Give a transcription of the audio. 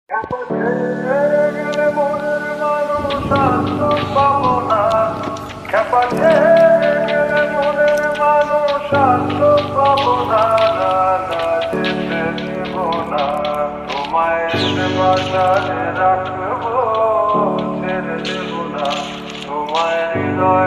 গেলে মনের মানুষ আর তো পাবো না। খেপা ছেড়ে গেলে মনের মানুষ আর তো পাবো না, না না যেতে দেব না। তোমায় বাসায় রাখবো, ছেড়ে দেব না। তোমায় হৃদয়